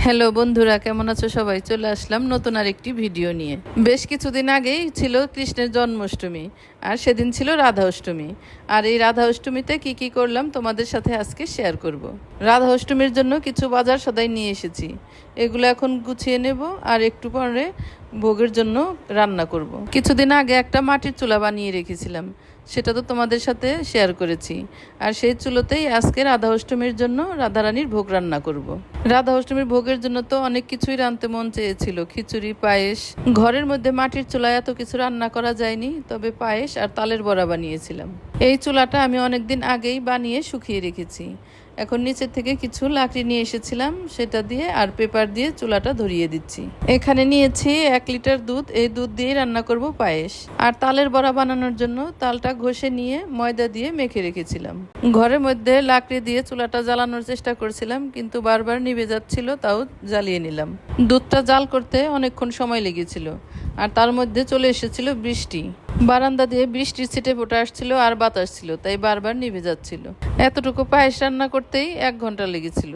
Hello বন্ধুরা, কেমন আছো সবাই? চলে আসলাম নতুন আরেকটি ভিডিও নিয়ে। বেশ কিছুদিন আগেই ছিল কৃষ্ণের জন্মাষ্টমী, আর সেদিন ছিল রাধা অষ্টমী। আর এই রাধা অষ্টমীতে কি কি করলাম তোমাদের সাথে আজকে শেয়ার করব। রাধা অষ্টমীর জন্য কিছু বাজার সদাই নিয়ে এসেছি, এগুলো এখন গুছিয়ে নেব আর একটু পরে ভোগের জন্য রান্না করব। কিছুদিন আগে একটা মাটির চুলা বানিয়ে রেখেছিলাম, সেটা তো তোমাদের সাথে শেয়ার করেছি। আর সেই চুলোতেই আজকে রাধা অষ্টমীর জন্য রাধারানীর ভোগ রান্না করব। রাধা অষ্টমীর ভোগের জন্য তো অনেক কিছুই রাঁধতে মন চেয়েছিল, খিচুড়ি, পায়েস। ঘরের মধ্যে মাটির চুলায় এত কিছু রান্না করা যায়নি, তবে পায়েস আর তালের বড়া বানিয়েছিলাম। এই চুলাটা আমি অনেকদিন আগেই বানিয়ে শুকিয়ে রেখেছি। এখন নিচের থেকে কিছু লাকড়ি নিয়ে এসেছিলাম, সেটা দিয়ে আর পেপার দিয়ে চুলাটা ধরিয়ে দিচ্ছি। এখানে নিয়েছি 1 লিটার দুধ, এই দুধ দিয়ে রান্না করব পায়েস। আর তালের বড়া বানানোর জন্য তালটা ঘষে নিয়ে ময়দা দিয়ে মেখে রেখেছিলাম। ঘরের মধ্যে লাকড়ি দিয়ে চুলাটা জ্বালানোর চেষ্টা করছিলাম, কিন্তু বারবার নিভে যাচ্ছিল, তাও জ্বালিয়ে নিলাম। দুধটা জাল করতে অনেকক্ষণ সময় লেগেছিল, আর তার মধ্যে চলে এসেছিল বৃষ্টি। বারান্দা দিয়ে বৃষ্টির ছিটে ফোটা আসছিল আর বাতাস ছিল, তাই বারবার নিভে যাচ্ছিল। এতটুকু পায়েস রান্না করতেই 1 ঘন্টা লেগেছিল।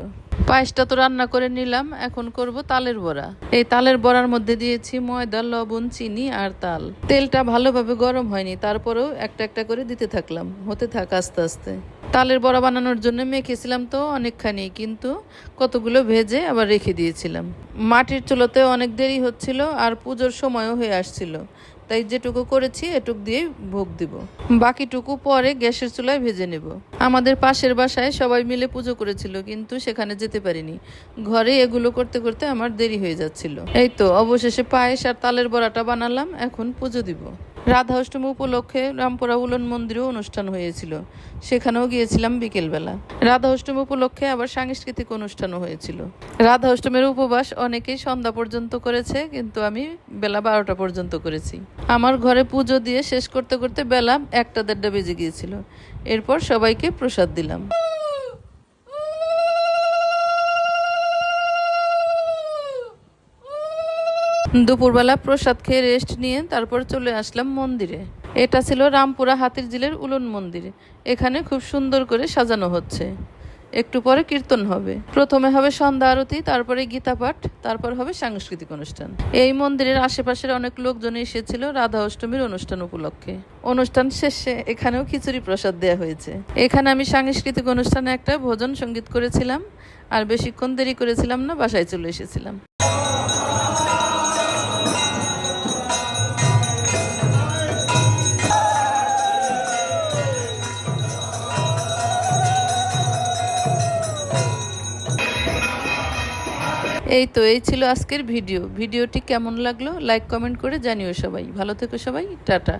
পায়েসটা তো রান্না করে নিলাম, এখন করব তালের বড়া। এই তালের বড়ার মধ্যে দিয়েছি ময়দা, লবণ, চিনি আর তাল। তেলটা ভালোভাবে গরম হয়নি, তারপরেও একটা একটা করে দিতে থাকলাম, হতে থাক আস্তে আস্তে। তালের বড়া বানানোর জন্য মেখেছিলাম তো অনেকখানি, কিন্তু কতগুলো ভেজে আবার রেখে দিয়েছিলাম। মাটির চুলোতে অনেক দেরি হচ্ছিল আর পুজোর সময়ও হয়ে আসছিল, তাই যেটুকু করেছি এটুক দিয়ে ভোগ দিব, বাকিটুকু পরে গ্যাসের চুলায় ভেজে নেব। আমাদের পাশের বাসায় সবাই মিলে পুজো করেছিল, কিন্তু সেখানে যেতে পারিনি। ঘরে এগুলো করতে করতে আমার দেরি হয়ে যাচ্ছিল। এই তো অবশেষে পায়েস আর তালের বড়াটা বানালাম, এখন পুজো দিব। রাধা অষ্টমী উপলক্ষে রামপুরা উলন মন্দিরেও অনুষ্ঠান হয়েছিল, সেখানেও গিয়েছিলাম বিকেলবেলা। রাধা অষ্টমী উপলক্ষে আবার সাংস্কৃতিক অনুষ্ঠানও হয়েছিল। রাধা অষ্টমীর উপবাস অনেকেই সন্ধ্যা পর্যন্ত করেছে, কিন্তু আমি বেলা 12টা পর্যন্ত করেছি। আমার ঘরে পুজো দিয়ে শেষ করতে করতে বেলা 1টা-1:30 বেজে গিয়েছিল। এরপর সবাইকে প্রসাদ দিলাম। দুপুরবেলা প্রসাদ খেয়ে রেস্ট নিয়ে তারপর চলে আসলাম মন্দিরে। এটা ছিল রামপুরা হাতিরঝিলের উলন মন্দির। এখানে খুব সুন্দর করে সাজানো হচ্ছে। একটু পরে কীর্তন হবে, প্রথমে হবে সন্ধ্যা আরতি, তারপরে গীতা পাঠ, তারপর হবে সাংস্কৃতিক অনুষ্ঠান। এই মন্দিরের আশেপাশের অনেক লোকজন এসেছিল রাধা অষ্টমীর অনুষ্ঠান উপলক্ষে। অনুষ্ঠান শেষে এখানেও খিচুড়ি প্রসাদ দেওয়া হয়েছে। এখানে আমি সাংস্কৃতিক অনুষ্ঠানে একটা ভজন সঙ্গীত করেছিলাম, আর বেশিক্ষণ দেরি করেছিলাম না, বাসায় চলে এসেছিলাম। এই ছিল আজকের ভিডিওটি কেমন লাগলো লাইক কমেন্ট করে জানিও সবাই। ভালো থেকো সবাই, টাটা।